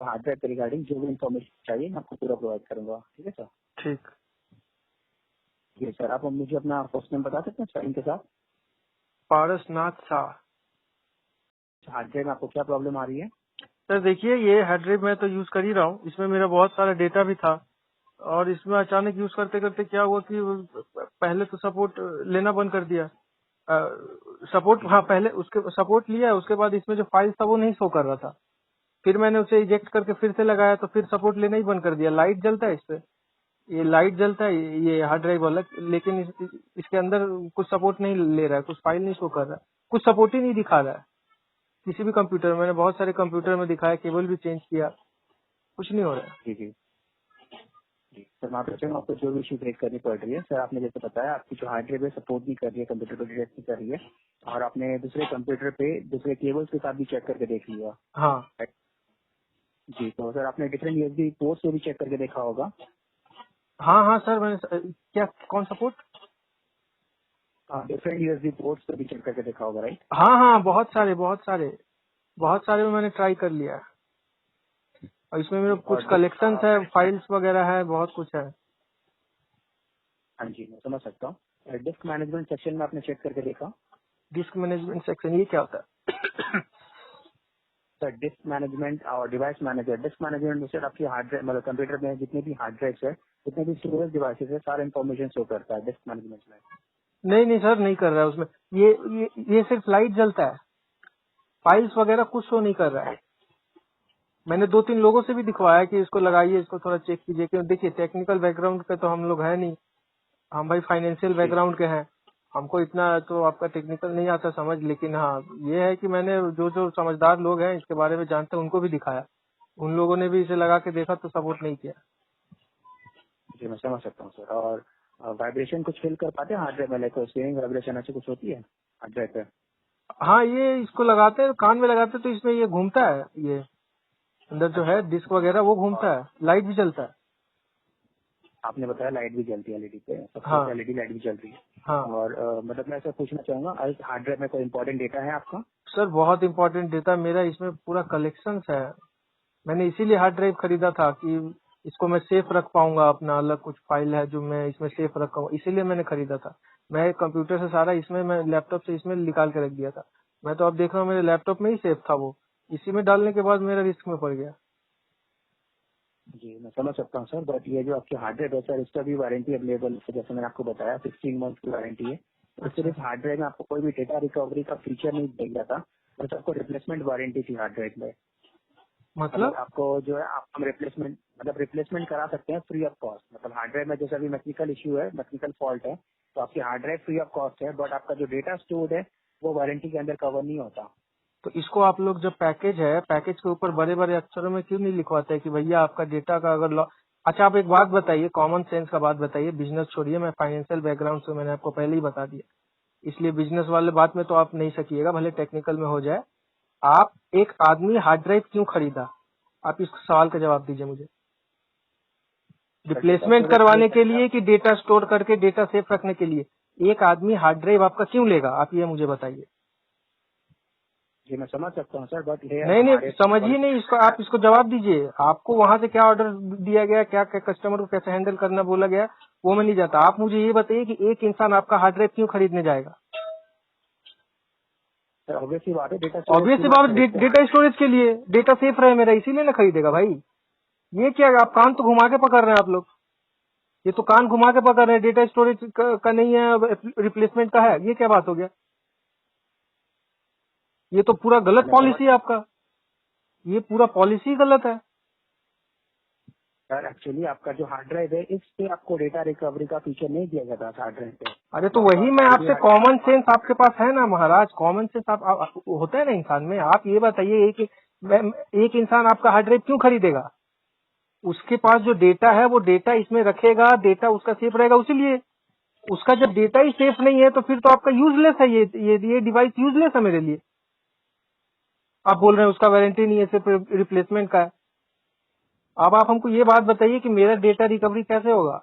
Hard drive के regarding जो भी इन्फॉर्मेशन चाहिए मैं आपको पूरा प्रोवाइड करूंगा। ठीक है सर। ठीक। जी सर, आप मुझे अपना फर्स्ट नेम बता सकते हैं स्पेलिंग के साथ? पारसनाथ शाह। हार्ड ड्राइव में आपको क्या प्रॉब्लम आ रही है? सर देखिए, ये हार्ड ड्राइव मैं तो यूज कर ही रहा हूँ, इसमें मेरा बहुत सारा डेटा भी था, और इसमें अचानक यूज करते करते क्या हुआ कि पहले तो सपोर्ट लेना बंद कर दिया। सपोर्ट, हाँ पहले उसके सपोर्ट लिया, उसके बाद इसमें जो फाइल था वो नहीं शो कर रहा था। फिर मैंने उसे इजेक्ट करके फिर से लगाया तो फिर सपोर्ट लेना ही बंद कर दिया। लाइट जलता है इस पे, ये लाइट जलता है ये हार्ड ड्राइव वाला, लेकिन इसके अंदर कुछ सपोर्ट नहीं ले रहा है, कुछ फाइल नहीं शो कर रहा है, कुछ सपोर्ट ही नहीं दिखा रहा है। किसी भी कंप्यूटर में, मैंने बहुत सारे कंप्यूटर में दिखाया, केबल भी चेंज किया, कुछ नहीं हो रहा है। जी जी जी सर, मैं आपको आपको जो भी इशू फेस करनी पड़ रही है सर, आपने जैसे बताया आपकी जो हार्ड ड्राइव है सपोर्ट नहीं कर रही है, कंप्यूटर को डिटेक्ट नहीं कर रही है, और आपने दूसरे कंप्यूटर पे दूसरे केबल्स के साथ भी चेक करके देख लिया। हाँ जी, तो सर आपने डिफरेंट यूएसबी पोर्ट से भी चेक करके देखा होगा। हाँ हाँ सर, मैंने क्या, कौन सपोर्ट? डिफरेंट यूएसबी पोर्ट से भी चेक करके देखा होगा, राइट? हाँ हाँ, बहुत सारे में मैंने ट्राई कर लिया, और इसमें मेरे कुछ और कलेक्शंस है, फाइल्स वगैरह है, बहुत कुछ है। हाँ जी, मैं समझ सकता हूँ। डिस्क मैनेजमेंट सेक्शन में आपने चेक करके देखा? डिस्क मैनेजमेंट सेक्शन, ये क्या होता है? सर डिस्क मैनेजमेंट और डिवाइस मैनेजर, डिस्क मैनेजमेंट में सर आपकी हार्ड ड्राइव मतलब कंप्यूटर में जितने भी हार्ड ड्राइव्स है, जितने भी स्टोरेज डिवाइसेस है, सारा इन्फॉर्मेशन शो करता है डिस्क मैनेजमेंट में। नहीं नहीं सर, नहीं कर रहा है उसमें। ये सिर्फ लाइट जलता है, फाइल्स वगैरह कुछ शो नहीं कर रहा है। मैंने 2-3 लोगों से भी दिखवाया कि इसको लगाइए, इसको थोड़ा चेक कीजिए, क्योंकि देखिए टेक्निकल बैकग्राउंड के तो हम लोग है नहीं, हम भाई फाइनेंशियल जी बैकग्राउंड के हैं, हमको इतना तो आपका टेक्निकल नहीं आता समझ। लेकिन हाँ, ये है कि मैंने जो जो समझदार लोग हैं इसके बारे में जानते हैं उनको भी दिखाया, उन लोगों ने भी इसे लगा के देखा तो सपोर्ट नहीं किया। जी, मैं समझ सकता हूँ सर। और वाइब्रेशन कुछ फील कर पाते हैं हार्ड ड्राइव में, लाइक स्विंग वाइब्रेशन ऐसी कुछ होती है हार्ड ड्राइव पे? हाँ, ये इसको लगाते हैं, कान में लगाते हैं तो इसमें ये घूमता है, ये अंदर जो है अच्छा। डिस्क वगैरह वो घूमता और है, लाइट भी जलता है। आपने बताया लाइट भी जलती है एलईडी पे, सबसे हाँ एलईडी लाइट भी जल रही है। हाँ और मतलब मैं ऐसा पूछना चाहूंगा, हार्ड ड्राइव में कोई इंपॉर्टेंट डेटा है आपका? सर, बहुत इंपॉर्टेंट डेटा मेरा इसमें पूरा कलेक्शन है। मैंने इसीलिए हार्ड ड्राइव खरीदा था कि इसको मैं सेफ रख पाऊंगा, अपना अलग कुछ फाइल है जो मैं इसमें सेफ रखूंगा, इसीलिए मैंने खरीदा था। मैं कंप्यूटर से सारा इसमें, मैं लैपटॉप से इसमें निकाल के रख दिया था। मैं तो अब देख रहा हूँ मेरे लैपटॉप में ही सेफ था वो, इसी में डालने के बाद मेरा रिस्क में पड़ गया। जी, मैं समझ सकता हूँ सर, बट ये जो आपकी हार्ड ड्राइव है सर, इसका भी वारंटी अवेलेबल है, जैसे मैंने आपको बताया 16 मंथ की वारंटी है। तो अच्छा, सिर्फ हार्ड ड्राइव में आपको कोई भी डेटा रिकवरी का फीचर नहीं दिया गया था, बस आपको रिप्लेसमेंट वारंटी थी हार्ड ड्राइव में। मतलब मतलब? आपको जो है आप हम रिप्लेसमेंट मतलब रिप्लेसमेंट करा सकते हैं फ्री ऑफ कॉस्ट। मतलब हार्ड ड्राइव में जैसा भी मैकेनिकल इशू है, मैकेनिकल फॉल्ट है, तो आपकी hard drive free of cost है, बट आपका जो डेटा स्टोर्ड है वो वारंटी के अंदर कवर नहीं होता। तो इसको आप लोग जब पैकेज है, पैकेज के ऊपर बड़े बड़े अक्षरों में क्यों नहीं लिखवाते हैं कि भैया आपका डेटा का अगर अच्छा, आप एक बात बताइए, कॉमन सेंस का बात बताइए, बिजनेस छोड़िए, मैं फाइनेंशियल बैकग्राउंड से, मैंने आपको पहले ही बता दिया, इसलिए बिजनेस वाले बात में तो आप नहीं सकिएगा, भले टेक्निकल में हो जाए। आप, एक आदमी हार्ड ड्राइव क्यों खरीदा? आप इस सवाल का जवाब दीजिए मुझे। सर डेटा रिप्लेसमेंट स्टोरेज के लिए करवाने के चाहिए लिए आप? कि डेटा स्टोर करके डेटा सेफ रखने के लिए? एक आदमी हार्ड ड्राइव आपका क्यों लेगा, आप ये मुझे बताइए। जी, मैं समझ सकता हूँ सर, बट ये नहीं नहीं, हमारे समझिए नहीं इसको, पॉलिसी। आप इसको जवाब दीजिए। आपको वहां से क्या ऑर्डर दिया गया, क्या क्या कस्टमर को कैसे हैंडल करना बोला गया, वो मैं नहीं जानता। आप मुझे ये बताइए कि एक इंसान आपका हार्ड ड्राइव क्यों खरीदने जाएगा? सर ऑब्वियसली बात है, डेटा स्टोरेज ऑब्वियस के सी लिए आप बात, खरीदते हैं हार्ड डेटा स्टोरेज के लिए, डेटा सेफ रहे मेरा, इसीलिए ना खरीदेगा भाई। ये क्या, आप कान तो घुमा के पकड़ रहे हैं आप लोग, ये तो कान घुमा के पकड़ रहे हैं। डेटा स्टोरेज का नहीं है, रिप्लेसमेंट का है, ये क्या बात हो गया? ये तो पूरा गलत ड्राइव। मैं समझ पॉलिसी है आपका, ये पूरा पॉलिसी गलत है। सर, एक्चुअली आपका जो हार्ड ड्राइव है इस पे आपको डेटा रिकवरी का फीचर नहीं दिया गया था हार्ड ड्राइव पे। अरे जो तो आपका वही मैं फाइल भी आपसे, हार्ड कॉमन ड्राइव। सेंस आपके पास है ना महाराज, कॉमन सेंस होता है ना इंसान में। आप ये बताइए, एक इंसान आपका हार्ड ड्राइव क्यों खरीदेगा? उसके पास जो डेटा है वो डेटा इसमें रखेगा, डेटा उसका सेफ रहेगा, उसीलिए। उसका जब डेटा ही सेफ नहीं है तो फिर तो आपका यूजलेस है, ये डिवाइस यूजलेस है मेरे लिए। आप बोल रहे हैं उसका वारंटी नहीं है, सिर्फ रिप्लेसमेंट का है। अब आप हमको ये बात बताइए कि मेरा डेटा रिकवरी कैसे होगा?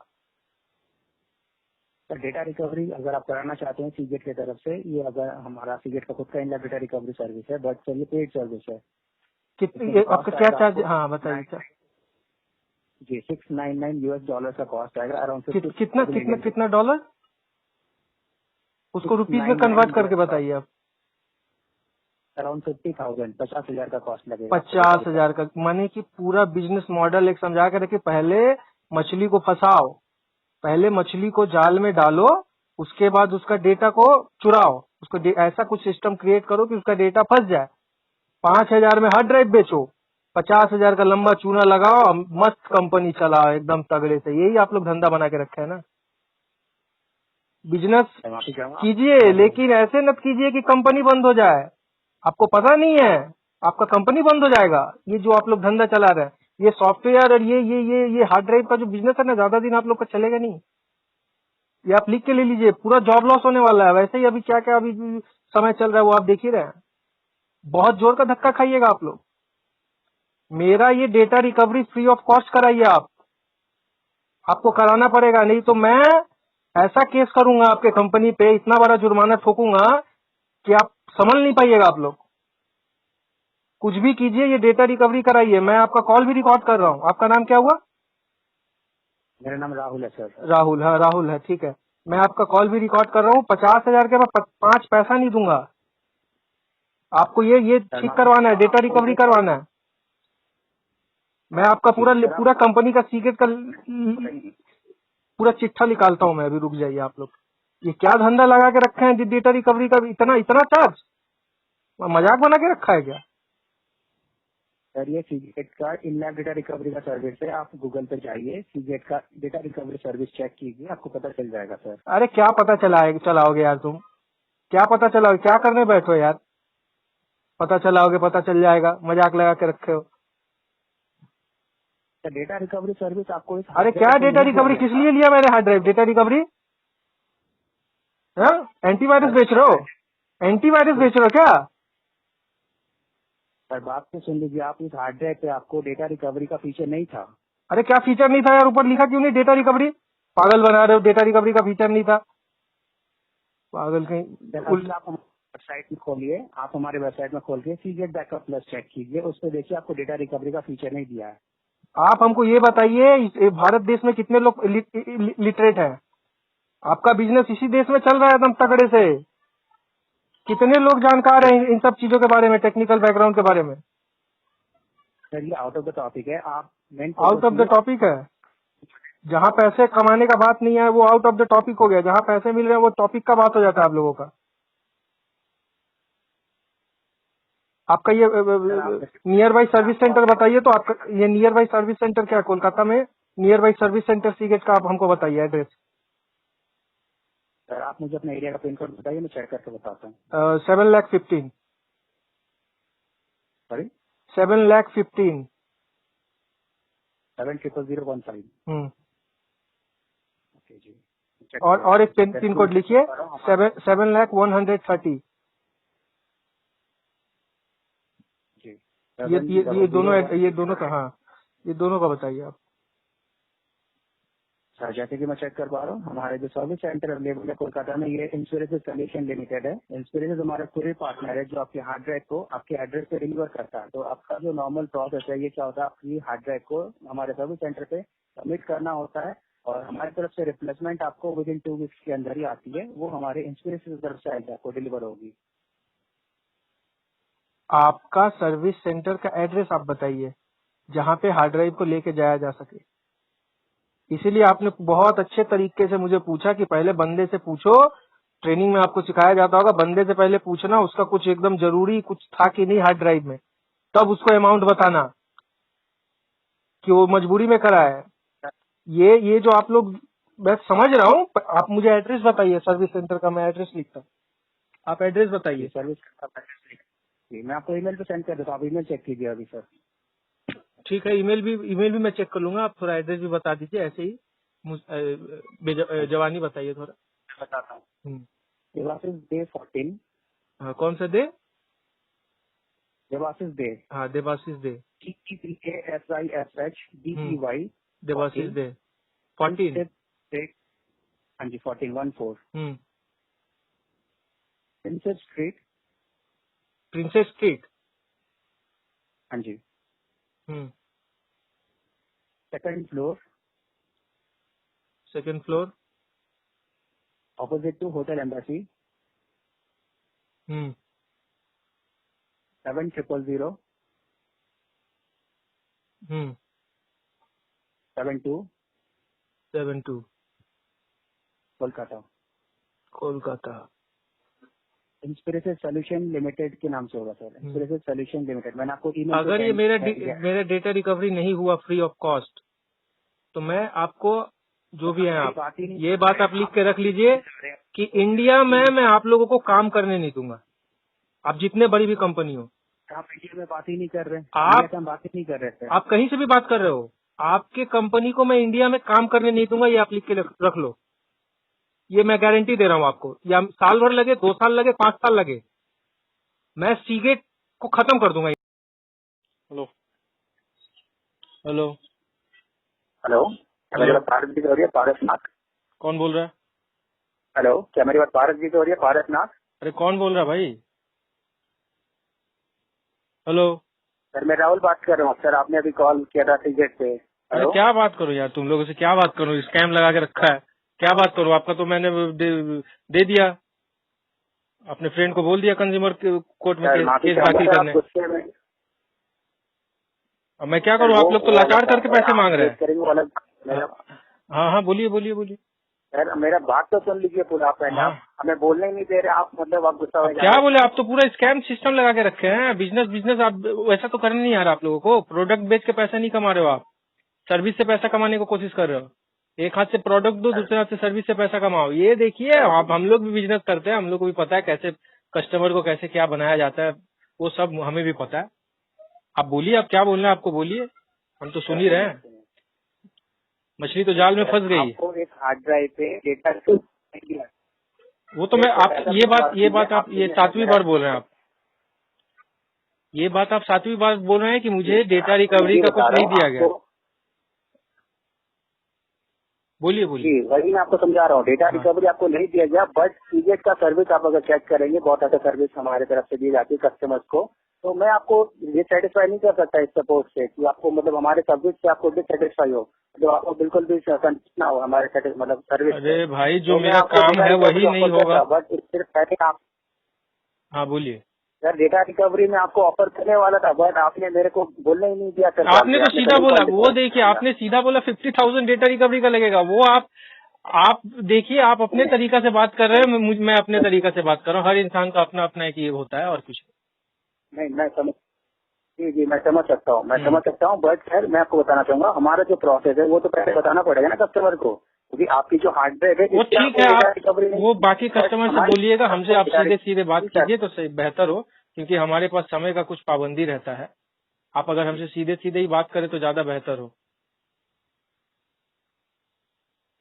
सर डेटा रिकवरी अगर आप कराना चाहते हैं सीगेट की तरफ से, ये अगर हमारा सीगेट का खुद का इन डेटा रिकवरी सर्विस है, बट सर ये पेड सर्विस है। कितने आपका क्या चार्ज? हाँ बताइए क्या जी, $699 का कॉस्ट आएगा, अराउंड कितना कितना कितना डॉलर? उसको रुपीज में कन्वर्ट करके बताइए आप। अराउंड 50,000, 50,000 का कॉस्ट लगेगा। 50,000 का, माने कि पूरा बिजनेस मॉडल एक समझा के रखिए। पहले मछली को फंसाओ, पहले मछली को जाल में डालो, उसके बाद उसका डेटा को चुराओ, उसको ऐसा कुछ सिस्टम क्रिएट करो कि उसका डेटा फंस जाए। 5,000 में हार्ड ड्राइव बेचो, 50,000 का लंबा चूना लगाओ, मस्त कंपनी चलाओ एकदम तगड़े से। यही आप लोग धंधा बना के रखे है ना। बिजनेस कीजिए, लेकिन ऐसे मत कीजिए कि कंपनी बंद हो जाए। आपको पता नहीं है, आपका कंपनी बंद हो जाएगा। ये जो आप लोग धंधा चला रहे हैं, ये सॉफ्टवेयर और ये हार्ड ड्राइव का जो बिजनेस है ना, ज्यादा दिन आप लोग का चलेगा नहीं। ये आप लिख के ले लीजिए, पूरा जॉब लॉस होने वाला है। वैसे ही अभी क्या क्या अभी समय चल रहा है वो आप देख ही रहे हैं। बहुत जोर का धक्का खाइएगा आप लोग। मेरा ये data recovery free of cost कराइए आप, आपको कराना पड़ेगा, नहीं तो मैं ऐसा केस करूंगा आपके कंपनी पे, इतना बड़ा जुर्माना ठोकूंगा कि आप संभल नहीं पाइएगा आप लोग। कुछ भी कीजिए, ये डेटा रिकवरी कराइए। मैं आपका कॉल भी रिकॉर्ड कर रहा हूँ। आपका नाम क्या हुआ? मेरा नाम राहुल है सर। राहुल, हाँ राहुल है, ठीक है। मैं आपका कॉल भी रिकॉर्ड कर रहा हूँ। 50,000 के मैं 5 पैसा नहीं दूंगा आपको। ये ठीक करवाना है, डेटा रिकवरी करवाना है। मैं आपका पूरा कंपनी का सीक्रेट का पूरा चिट्ठा निकालता हूँ मैं अभी। रुक जाइए आप लोग। ये क्या धंधा लगा के रखे हैं डेटा रिकवरी का? इतना इतना चार्ज मजाक बना के रखा है क्या? सर ये सीगेट का इन-लैब डेटा रिकवरी का सर्विस है। आप गूगल पे जाइए, सीगेट का डेटा रिकवरी सर्विस चेक कीजिए, आपको पता चल जाएगा सर। अरे क्या पता चलाओगे यार तुम? क्या पता चलाओगे? क्या करने बैठो यार? पता चलाओगे, पता चल जाएगा, मजाक लगा के रखे हो। डेटा रिकवरी सर्विस आपको इस अरे क्या डेटा रिकवरी? किस लिए लिया मैंने hard drive? Data recovery antivirus बेच रहे हो? एंटीवायरस बेच रहे हो क्या? सर बात तो सुन लीजिए, आप इस हार्ड ड्राइव पे आपको डेटा रिकवरी का फीचर नहीं था। अरे क्या फीचर नहीं था यार? ऊपर लिखा क्यों नहीं डेटा रिकवरी? पागल बना रहे हो, डेटा रिकवरी का फीचर नहीं था। पागल कहीं। आप वेबसाइट में खोलिए, आप हमारे वेबसाइट में खोल के सीगेट बैकअप प्लस चेक कीजिए, उस पर देखिए आपको डेटा रिकवरी का फीचर नहीं दिया है। आप हमको ये बताइए, भारत देश में कितने लोग लिटरेट हैं? आपका बिजनेस इसी देश में चल रहा है एकदम तगड़े से। कितने लोग जानकार हैं इन सब चीजों के बारे में, टेक्निकल बैकग्राउंड के बारे में? सर ये आउट ऑफ द टॉपिक है। आप आउट ऑफ द टॉपिक है। जहाँ पैसे कमाने का बात नहीं है वो आउट ऑफ द टॉपिक हो गया। जहाँ पैसे मिल रहे हैं वो टॉपिक का बात हो जाता है आप लोगों का। आपका ये नियर बाई सर्विस सेंटर बताइए। तो आपका ये नियर बाई सर्विस सेंटर क्या है कोलकाता में? Near by service centre Seagate का आप हमको बताइए एड्रेस। सर आप मुझे अपने एरिया का पिन कोड बताइए, मैं चेक करके बताता हूँ। 7,15,000। सॉरी 7,15,000। 7,000,15। ओके जी। और एक पिन कोड लिखिए 7,130। जी ये दोनों का, हाँ ये दोनों का बताइए आप। सर जैसे कि मैं चेक कर पा रहा हूँ, हमारे जो सर्विस सेंटर अवेलेबल है कोलकाता में, ये इंस्पिरेशन सोल्यूशन लिमिटेड है। इंस्पिरेशन हमारा पूरे पार्टनर है जो आपके हार्ड ड्राइव को आपके एड्रेस पे डिलीवर करता है। तो आपका जो नॉर्मल प्रोसेस है, ये क्या होता है, आपकी हार्ड ड्राइव को हमारे सर्विस सेंटर पे सबमिट करना होता है और हमारी तरफ से रिप्लेसमेंट आपको विद इन 2 वीक्स के अंदर ही आती है। वो हमारे इंस्पिरेशन की तरफ से आएगी, आपको डिलीवर होगी। आपका सर्विस सेंटर का एड्रेस आप बताइए जहाँ पे हार्ड ड्राइव को लेके जाया जा सके। इसीलिए आपने बहुत अच्छे तरीके से मुझे पूछा कि पहले बंदे से पूछो। ट्रेनिंग में आपको सिखाया जाता होगा, बंदे से पहले पूछना उसका कुछ एकदम जरूरी कुछ था कि नहीं हार्ड ड्राइव में, तब उसको अमाउंट बताना कि वो मजबूरी में करा है। ये जो आप लोग, मैं समझ रहा हूँ, आप मुझे एड्रेस बताइए सर्विस सेंटर का। मैं एड्रेस लिखता हूँ, आप एड्रेस बताइए। सर्विस मैं आपको ईमेल पे सेंड कर देता हूँ, आप ईमेल चेक कीजिए अभी सर। ठीक है, ईमेल भी मैं चेक कर लूंगा। आप थोड़ा एड्रेस भी बता दीजिए, ऐसे ही जवानी बताइए थोड़ा। बताता हूँ। देवाशीष डे 14। हाँ, कौन सा डे? देवाशीष डे। हाँ, देवाशीष डे। DEVASHISHDEY। देवाशीष डे 14। हाँ जी 14। Princess Street. Princess Street. हाँ जी, hmm, second floor, second floor, opposite to hotel Embassy, hmm, 7000 hmm, 72 72 Kolkata. Kolkata. Inspiration Solution Limited के नाम से होगा सर, इंस्पिरेशन सोल्यूशन लिमिटेड। मैंने आपको ईमेल पे अगर ये सेंड मेरा डेटा रिकवरी नहीं हुआ फ्री ऑफ कॉस्ट, तो मैं आपको जो भी है आप बात ही नहीं ये बात आप लिख के रख लीजिए कि इंडिया में मैं आप लोगों को काम करने नहीं दूंगा, आप जितने बड़ी भी कंपनी हो। आप इंडिया में बात ही नहीं कर रहे, आप इंडिया से हम बात ही नहीं कर रहे थे। आप कहीं से भी बात कर रहे हो, आपके कंपनी को मैं इंडिया में काम करने नहीं दूंगा, ये आप लिख के रख लो। ये मैं गारंटी दे रहा हूँ आपको, या साल भर लगे, 2 साल लगे, 5 साल लगे, मैं सीगेट को खत्म कर दूंगा। हेलो हेलो हेलो, क्या मेरी हेलो, बात पारस जी से हो रही है? पारसनाथ। कौन बोल रहा है? हेलो, क्या मेरी बात पारस जी से हो रही है? पारसनाथ। अरे कौन बोल रहा है भाई? हेलो। सर मैं राहुल बात कर रहा हूँ सर, आपने अभी कॉल किया था सीजेट से। अरे हेलो क्या बात करो यार, तुम लोगों से क्या बात करो, स्कैम लगा के रखा है, क्या बात करो? आपका तो मैंने दे दिया, अपने फ्रेंड को बोल दिया कंज्यूमर कोर्ट में सर, माफी केस चाहूंगा दाखिल सर, आप करने। गुस्से में। अब मैं क्या सर करूं, आप लोग तो वो अलग लाचार बात करके है, पैसे आप मांग रहे वेट हैं। करेंगे वो अलग। मेरा हाँ हाँ, बोलिए बोलिए बोलिए। सर, मेरा बात तो सुन लीजिए पूरा पहले। हाँ, आप हमें बोलने ही नहीं दे रहे, आप मतलब आप गुस्सा हो अब जा क्या रहे हैं। बोले, आप तो पूरा स्कैम सिस्टम लगा के रखे हैं। बिजनेस बिजनेस आप वैसा तो करने नहीं आ रहा आप लोगों को, प्रोडक्ट बेच के पैसा नहीं कमा रहे हो आप, सर्विस से पैसा कमाने को कोशिश कर रहे हो। एक हाथ से प्रोडक्ट दो, सर दूसरे हाथ से सर्विस से पैसा कमाओ। ये देखिए, सर आप हम लोग भी बिजनेस करते हैं, हम लोग को भी पता है कैसे कस्टमर को कैसे क्या बनाया जाता है, वो सब हमें भी पता है। आप बोलिए, आप क्या बोलना है आपको, बोलिए, हम तो सुन ही रहे हैं। मछली तो जाल में सर, फंस गई। आपको एक हार्ड ड्राइव पे डेटा वो तो मैं आप ऐसा ये कीजिए, बात आप आपने ये मेरा 7वीं बार बोल रहे हैं आप, ये बात आप 7वीं बार बोल रहे हैं कि मुझे डेटा आपको रिकवरी यही का बता कुछ रहा नहीं हूँ दिया गया। आपको। बोलिए बोलिए। जी, वही मैं आपको समझा रहा हूँ, डेटा हाँ रिकवरी आपको नहीं दिया गया, बट सीजेट का सर्विस आप अगर चेक करेंगे, बहुत अच्छा सर्विस हमारे तरफ से दी जाती है कस्टमर्स को। तो मैं आपको ये सेटिस्फाई नहीं कर सकता इस सपोर्ट से कि आपको मतलब हमारे सर्विस से आपको डिससेटिस्फाई हो, जो आपको बिल्कुल भी संतुष्ट ना हो हमारे मतलब सर्विस से। अरे भाई, जो तो मैं मेरा आपको काम डेटा है रिकवरी वही नहीं ऑफर होगा। करता, बट सिर्फ पहले आप हाँ बोलिए। सर, डेटा रिकवरी में आपको ऑफर करने वाला था, बट आपने मेरे को बोलना ही नहीं दिया सर। कॉल आपने पे तो आपने सीधा पहले बोला, कॉल वो डिस्कनेक्ट देखिए, कर दिया। आपने सीधा बोला 50,000 डेटा रिकवरी का लगेगा। वो आप देखिए, आप अपने तरीका से बात कर रहे हैं, मैं अपने तरीका से बात कर रहा हूँ। हर इंसान का अपना अपना एक ये होता है और कुछ नहीं, मैं समझ जी जी, मैं समझ सकता हूँ, मैं नहीं। समझ सकता हूँ, बट सर मैं आपको बताना चाहूंगा, हमारा जो प्रोसेस है वो तो पहले बताना पड़ेगा ना कस्टमर को, क्योंकि आपकी जो हार्ड ड्राइव है वो इससे ठीक आपको है, डेटा आप रिकवरी नहीं, वो बाकी बट कस्टमर से हमारी बोलिएगा, तरफ हमसे से आप डेटा सीधे सीधे बात जी सर। कीजिए तो सही बेहतर हो, क्योंकि हमारे पास समय का कुछ पाबंदी रहता है। आप अगर हमसे सीधे सीधे ही बात करें तो ज्यादा बेहतर हो।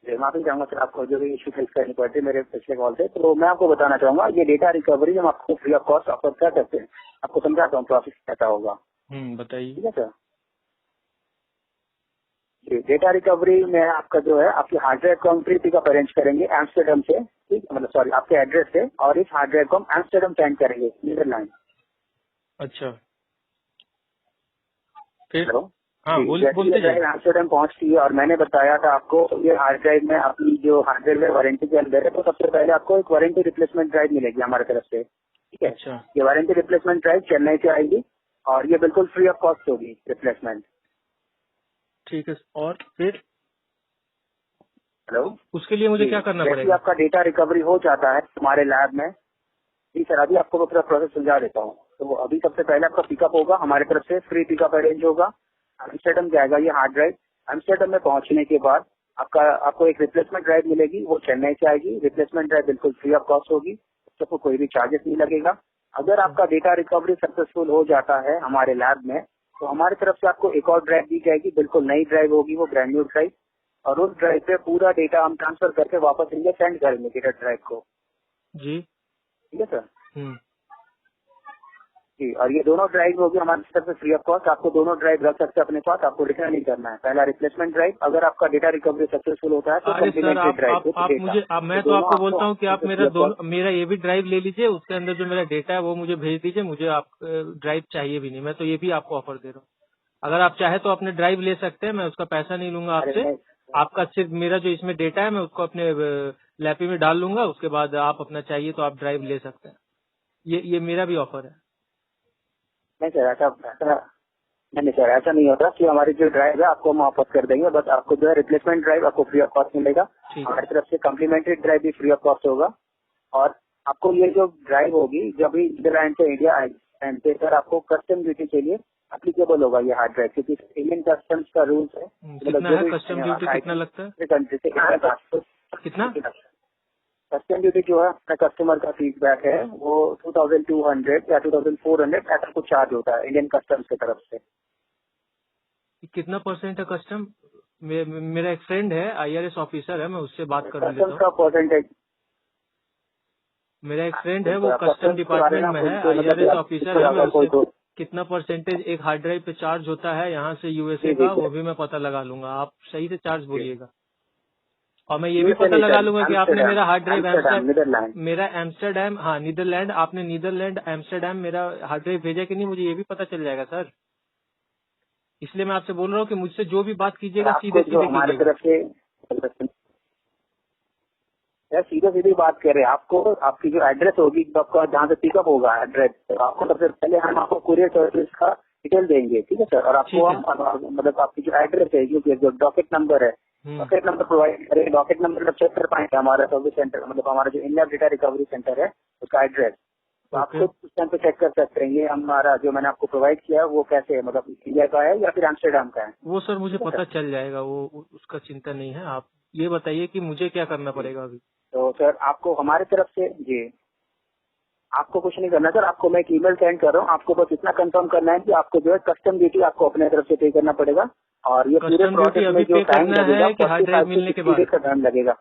जी, माफी चाहूंगा सर, आपको जो भी इशू फेस करनी पड़ती है मेरे पिछले कॉल से। तो मैं आपको बताना चाहूंगा, ये डेटा रिकवरी हम आपको फ्री ऑफ कॉस्ट ऑफर कर सकते हैं। आपको समझाता हूँ प्रोसेस कैसा होगा। बताइए। ठीक है सर। जी, डेटा रिकवरी में आपका जो है, आपकी हार्ड ड्राइव को हम फ्री पिकअप अरेंज करेंगे एम्स्टर्डम से, ठीक, मतलब सॉरी आपके एड्रेस से, और इस हार्ड ड्राइव को हम एम्स्टर्डम सेंड करेंगे, नीदरलैंड। अच्छा, फिर? हेलो हाँ जी, जैसे ये बोलते ड्राइव जाइए। एम्स्टर्डम पहुंचती है, और मैंने बताया था आपको ये हार्ड ड्राइव में अपनी जो हार्ड ड्राइव है वारंटी के अंदर है, तो सबसे पहले आपको एक वारंटी रिप्लेसमेंट ड्राइव मिलेगी हमारे तरफ से। ठीक है, अच्छा, ये वारंटी रिप्लेसमेंट ड्राइव चेन्नई से आएगी, और ये बिल्कुल फ्री ऑफ कॉस्ट होगी रिप्लेसमेंट। ठीक है, और फिर हेलो उसके लिए मुझे जी, क्या करना जैसे ही पड़ेगा? आपका डेटा रिकवरी हो जाता है हमारे लैब में। जी सर, अभी आपको पूरा प्रोसेस समझा देता हूँ। तो अभी सबसे पहले आपका पिकअप होगा हमारे तरफ से, फ्री पिकअप अरेंज होगा, एम्स्टर्डम जाएगा ये हार्ड ड्राइव। एम्स्टर्डम में पहुंचने के बाद आपको एक रिप्लेसमेंट ड्राइव मिलेगी, वो चेन्नई से आएगी। रिप्लेसमेंट ड्राइव बिल्कुल फ्री ऑफ कॉस्ट होगी, उसको कोई भी चार्जेस नहीं लगेगा। अगर आपका डेटा रिकवरी सक्सेसफुल हो जाता है हमारे लैब में, तो हमारी तरफ से आपको एक और ड्राइव दी जाएगी, बिल्कुल नई ड्राइव होगी, वो ब्रांड न्यू ड्राइव, और उस ड्राइव पे पूरा डेटा हम ट्रांसफर करके वापस इंडिया सेंड करेंगे डेटा ड्राइव को। जी। ठीक है सर। हम्म जी, और ये दोनों ड्राइव होगी हमारी तरफ से फ्री ऑफ कॉस्ट। आपको दोनों ड्राइव रख सकते हैं अपने पास, आपको रिटर्न नहीं करना है। पहला रिप्लेसमेंट ड्राइव, अगर आपका डेटा रिकवरी सक्सेसफुल होता है तो अरे सर कम्प्लीमेंट्री ड्राइव विथ आप डेटा। मुझे मैं तो दोनों आपको आपको बोलता हूँ कि आप फ्री ऑफ कॉस्ट। मेरा ये भी ड्राइव ले लीजिए, उसके अंदर जो मेरा डेटा है वो मुझे भेज दीजिए, मुझे आप ड्राइव चाहिए भी नहीं, मैं तो ये भी आपको ऑफर दे रहा हूँ। अगर आप चाहे तो अपने ड्राइव ले सकते हैं, मैं उसका पैसा नहीं लूंगा अरे आपसे। नहीं, आपका सिर्फ मेरा जो इसमें डेटा है मैं उसको अपने लैपी में डाल लूंगा, उसके बाद आप अपना चाहिए तो आप ड्राइव ले सकते हैं। ये मेरा भी ऑफर है। नहीं सर, ऐसा नहीं सर, ऐसा नहीं होता कि हमारी जो ड्राइव है आपको हम वापस कर देंगे। बस आपको जो है रिप्लेसमेंट ड्राइव आपको फ्री ऑफ कॉस्ट मिलेगा। ठीक है। हमारी तरफ से कम्प्लीमेंट्री ड्राइव भी फ्री ऑफ कॉस्ट होगा। और आपको ये जो ड्राइव होगी जब भी नीदरलैंड से इंडिया आई एंड पे सर, आपको कस्टम ड्यूटी के लिए एप्लीकेबल होगा ये हार्ड ड्राइव, क्योंकि इंडियन कस्टम्स का रूल्स है। कितना है कस्टम ड्यूटी, कितना लगता है? कंट्री से कितना? कस्टम ड्यूटी जो है अपने कस्टमर का फीडबैक है वो 2200 या 2400 ऐसा कुछ चार्ज होता है इंडियन कस्टम्स की तरफ से। कितना परसेंट है कस्टम? मेरा एक फ्रेंड है, IRS ऑफिसर है, मैं उससे बात कर लेता कस्टम्स हूँ। का परसेंटेज, मेरा एक फ्रेंड है, वो कस्टम डिपार्टमेंट में है, IRS ऑफिसर है, मैं उससे कितना परसेंटेज एक हार्ड ड्राइव पे चार्ज होता है यहाँ से USA का, वो भी मैं पता लगा लूंगा। आप सही से चार्ज बोलिएगा, और मैं ये भी पता लगा लूंगा कि आपने मेरा हार्ड ड्राइव मेरा एम्स्टरडैम, हाँ नीदरलैंड, आपने नीदरलैंड एम्स्टरडैम मेरा हार्ड ड्राइव भेजा कि नहीं, मुझे ये भी पता चल जाएगा सर। इसलिए मैं आपसे बोल रहा हूँ कि मुझसे जो भी बात कीजिएगा सीधे सीधे हमारी कीजिएगा। तरफ से सीधे सीधे बात कर रहे हैं। आपको आपकी जो एड्रेस होगी, जो आपका जहाँ से पिकअप होगा एड्रेस, तो आपको सबसे पहले हम आपको कुरियर सर्विस का डिटेल देंगे, ठीक है सर। और आपको हम मतलब आपकी जो एड्रेस है, जो डॉकेट नंबर है, डॉकेट नंबर प्रोवाइड करें। डॉकेट नंबर जब चेक कर पाएंगे हमारा सर्विस सेंटर, मतलब हमारा जो इंडिया डेटा रिकवरी सेंटर है उसका एड्रेस, तो आप खुद उस टाइम पे चेक कर सकते हैं ये हमारा जो मैंने आपको प्रोवाइड किया है वो कैसे है, मतलब इंडिया का है या फिर एम्स्टरडैम का है। वो सर मुझे पता चल जाएगा, वो उसका चिंता नहीं है। आप ये बताइए कि मुझे क्या करना पड़ेगा अभी। तो सर आपको हमारी तरफ से जी, आपको कुछ नहीं करना सर, आपको मैं एक ईमेल सेंड कर रहा हूँ। आपको बस इतना कंफर्म करना है कि आपको जो है कस्टम ड्यूटी आपको अपने तरफ से पे करना पड़ेगा। और ये पूरे प्रोसेस में जो टाइम लगेगा 45 डेज का टाइम लगेगा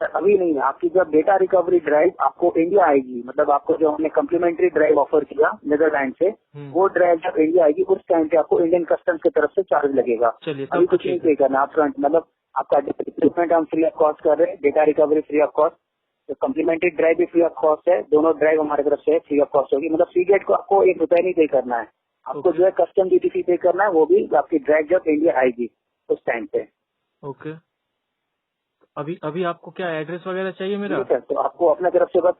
सर। अभी नहीं है, आपकी जब डेटा रिकवरी ड्राइव आपको इंडिया आएगी, मतलब आपको जो हमने कम्प्लीमेंट्री ड्राइव ऑफर किया नीदरलैंड से, वो ड्राइव जब इंडिया आएगी उस टाइम पे आपको इंडियन कस्टम्स की तरफ से चार्ज लगेगा। अभी कुछ नहीं पे करना आप फ्रंट, मतलब आपका रिप्लेसमेंट हम फ्री ऑफ कॉस्ट कर रहे हैं, data recovery free of cost, तो कम्प्लीमेंट्री ड्राइव भी फ्री ऑफ कॉस्ट है। दोनों ड्राइव हमारी तरफ से फ्री ऑफ कॉस्ट होगी। मतलब सीगेट को आपको ₹1 नहीं पे करना है, आपको जो है कस्टम ड्यूटी फी पे करना है, वो भी आपकी ड्राइव जब इंडिया आएगी उस टाइम पे। ओके, अभी आपको क्या एड्रेस वगैरह चाहिए मेरा? सर तो आपको अपने तरफ से बस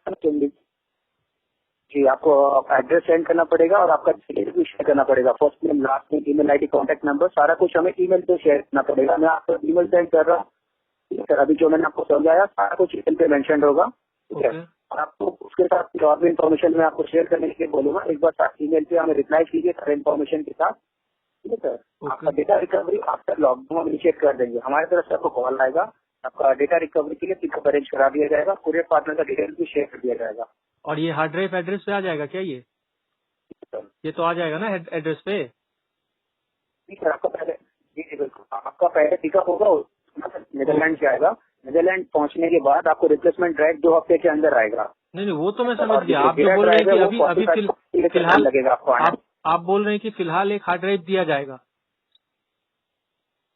जी, आपको एड्रेस सेंड करना पड़ेगा और आपका डिटेल भी शेयर करना पड़ेगा। First name, last name, email ID, contact number, सारा कुछ हमें ईमेल पे शेयर करना पड़ेगा। मैं आपको ईमेल सेंड कर रहा हूँ, ठीक है सर। अभी जो मैंने आपको समझाया सारा कुछ ईमेल पे मेंशन होगा, ठीक है। और आपको उसके साथ और भी इन्फॉर्मेशन मैं आपको शेयर करने के लिए बोलूंगा। एक बार साथ ईमेल पे हमें रिप्लाई कीजिए सारे इन्फॉर्मेशन के साथ, ठीक है सर। आपका data recovery after lockdown initiate कर देंगे। हमारी तरफ से आपको कॉल आएगा, आपका डेटा रिकवरी के लिए पिकअप अरेंज करा दिया जाएगा, कुरियर पार्टनर का डिटेल भी शेयर कर दिया जाएगा। और ये हार्ड ड्राइव एड्रेस पे आ जाएगा क्या? ये तो आ जाएगा ना एड्रेस पे? नहीं सर, आपका पहले जी बिल्कुल, आपका पहले पिकअप होगा, नीदरलैंड से आएगा। नीदरलैंड पहुंचने के बाद आपको रिप्लेसमेंट ड्राइव 2 हफ्ते के अंदर आएगा। नहीं वो तो मैं समझ गया। आप जो बोल रहे हैं कि अभी फिलहाल लगेगा आपको। आप बोल रहे हैं कि फिलहाल एक हार्ड ड्राइव दिया जाएगा,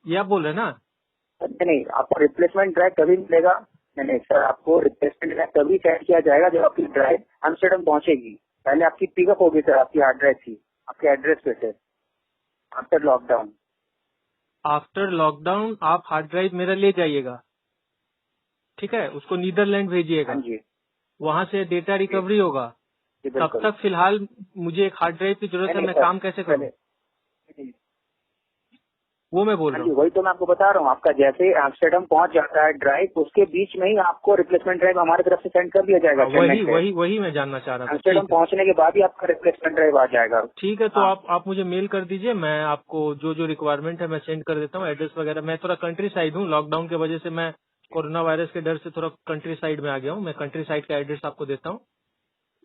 ये आप बोल रहे हैं ना? नहीं, आपको रिप्लेसमेंट ड्राइव तभी मिलेगा। नहीं सर, आपको रिप्लेसमेंट ड्राइव तभी सेंड किया जाएगा जब आपकी ड्राइव एम्स्टरडैम पहुंचेगी। पहले आपकी पिकअप होगी सर, आपकी हार्ड ड्राइव की आपके एड्रेस पे से आफ्टर लॉकडाउन। आफ्टर लॉकडाउन आप हार्ड ड्राइव मेरा ले जाइएगा, ठीक है, उसको नीदरलैंड भेजिएगा, वहाँ से डेटा रिकवरी होगा। तब तक फिलहाल मुझे एक हार्ड ड्राइव की जरूरत है, मैं काम कैसे करूँ वो मैं बोल रहा हूँ। वही तो मैं आपको बता रहा हूँ। आपका जैसे एम्स्टरडैम पहुंच जाता है ड्राइव, उसके बीच में ही आपको रिप्लेसमेंट ड्राइव हमारी तरफ से सेंड कर दिया जाएगा। वही मैं जानना चाह रहा था। एम्स्टरडैम पहुंचने के बाद ही आपका रिप्लेसमेंट ड्राइव आ जाएगा। ठीक है, तो आप मुझे मेल कर दीजिए, मैं आपको जो रिक्वायरमेंट है मैं सेंड कर देता हूँ, एड्रेस वगैरह। मैं थोड़ा कंट्री साइड हूँ, लॉकडाउन की वजह से मैं कोरोना वायरस के डर से थोड़ा कंट्री साइड में आ गया हूँ। मैं कंट्री साइड का एड्रेस आपको देता हूँ।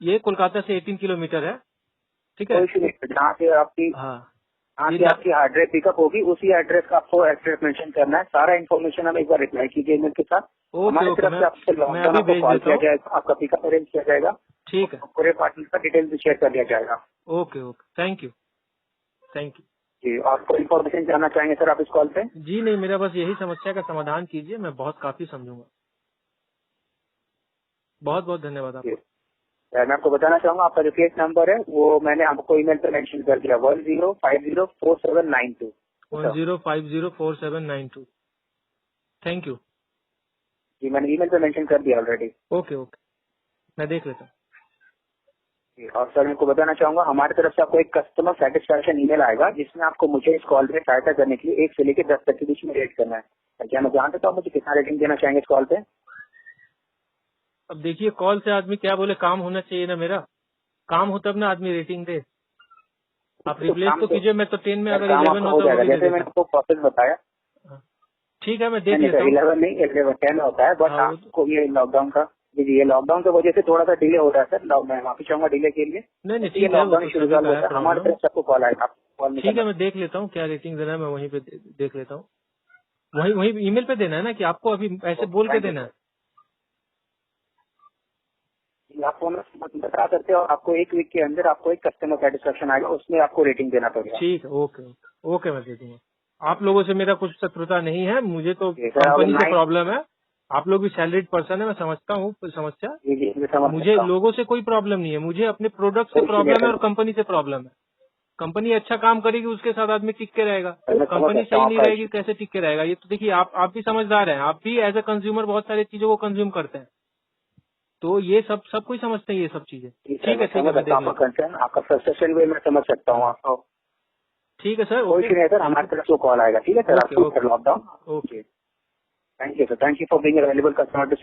ये कोलकाता से 18 किलोमीटर है, ठीक है। जहाँ से आपकी हाँ जी कि आपकी हार्ड ड्राइव पिकअप होगी, उसी एड्रेस का आपको एड्रेस मेंशन करना है। सारा इन्फॉर्मेशन हम एक बार रिप्लाई कीजिए ईमेल के साथ। ओके हमारी ओके, तरफ से आपसे मैं लॉकडाउन अभी आपको भेज कॉल देता किया हूँ। जाएगा, आपका पिकअप अरेंज किया जाएगा, ठीक है, पूरे पार्टनर का डिटेल्स भी शेयर कर दिया जाएगा। Okay okay, thank you, thank you. जी, और कोई इन्फॉर्मेशन जानना चाहेंगे सर आप इस कॉल पे? जी नहीं, मेरा बस यही समस्या का समाधान कीजिए, मैं बहुत काफी समझूंगा। बहुत बहुत धन्यवाद जी, आपका। मैं आपको बताना चाहूंगा आपका जो केस नंबर है वो मैंने आपको ईमेल पे मेंशन कर दिया 10504792। 10504792। Thank you. जी, मैंने ईमेल पे मेंशन कर दिया ऑलरेडी। ओके ओके, मैं देख लेता हूँ। और सर मैं आपको बताना चाहूंगा हमारी तरफ से आपको एक कस्टमर सेटिस्फेक्शन ईमेल आएगा जिसमें आपको मुझे इस कॉल पे सहायता करने के लिए 1 से लेकर 10 तक के बीच में रेट करना है। क्या मैं जान सकता हूँ मुझे कितना रेटिंग देना चाहेंगे इस कॉल पे? अब देखिए, कॉल से आदमी क्या बोले, काम होना चाहिए ना मेरा। काम हो तब ना आदमी रेटिंग दे। आप रिप्लेस तो कीजिए, मैं तो 10 में सर अगर काम 11 आपका हो होता वो जाएगा, भी दे जैसे मैंने देता। आपको प्रोसेस बताया। हाँ, ठीक है, मैं नहीं देख नहीं लेता सर, हूँ। 11 नहीं 10 होता है, बट हाँ आपको ये लॉकडाउन का, जी ये लॉकडाउन की वजह से थोड़ा सा डिले हो रहा है सर। मैं माफी चाहूंगा डिले के लिए। नहीं नहीं, जैसे ये ठीक है, वो लॉकडाउन तो इशू सभी रिजॉल्व का है होता है हमारी प्रॉब्लम। तरफ से आपको कॉल आएगा, आपको कॉल नहीं ठीक करना। है, मैं देख लेता हूँ क्या रेटिंग देना है, मैं वहीं पे देख लेता हूँ। वहीं वहीं ईमेल पे देना है ना, कि आपको अभी ऐसे बोल के थैंक यू देना सर। है? आपको मैं बता सकते हो, आपको 1 वीक के अंदर आपको एक कस्टमर सेटिस्फेक्शन आएगा, उसमें आपको रेटिंग देना पड़ेगा। ठीक है, ओके ओके ओके, मैं दे दूंगा। आप लोगों से मेरा कुछ शत्रुता नहीं है, मुझे तो जी सर, अगर कंपनी से 9 प्रॉब्लम है। आप लोग भी सैलरीड पर्सन है, मैं समझता हूँ समस्या। जी जी मैं समझ मुझे सकता हूँ। लोगों से कोई प्रॉब्लम नहीं है, मुझे अपने प्रोडक्ट से कोई इशू नहीं प्रॉब्लम है है और कंपनी से प्रॉब्लम है। कंपनी अच्छा काम करेगी उसके साथ आदमी टिक के रहेगा। सर, मैं समझ कंपनी सकता सही हूँ नहीं आपका रहेगी, इशू। कैसे टिक के रहेगा? ये तो देखिए, आप भी समझदार हैं, आप भी एज ए कंज्यूमर बहुत सारी चीजों को कंज्यूम करते हैं, तो ये सब कोई समझते हैं ये सब चीजें। जी सर, ठीक मैं है, समझ मैं सकता देख हूँ लेता आपका हूँ। कंसर्न, आपका फ्रस्ट्रेशन भी मैं समझ सकता हूँ हाँ, आपको। ठीक है सर, कोई ओके, इशू नहीं है सर, थैंक हमारी यू। तरफ से कॉल आएगा। ठीक है सर, ओके आपको okay lockdown. Okay. Thank you sir, thank you for being available customer to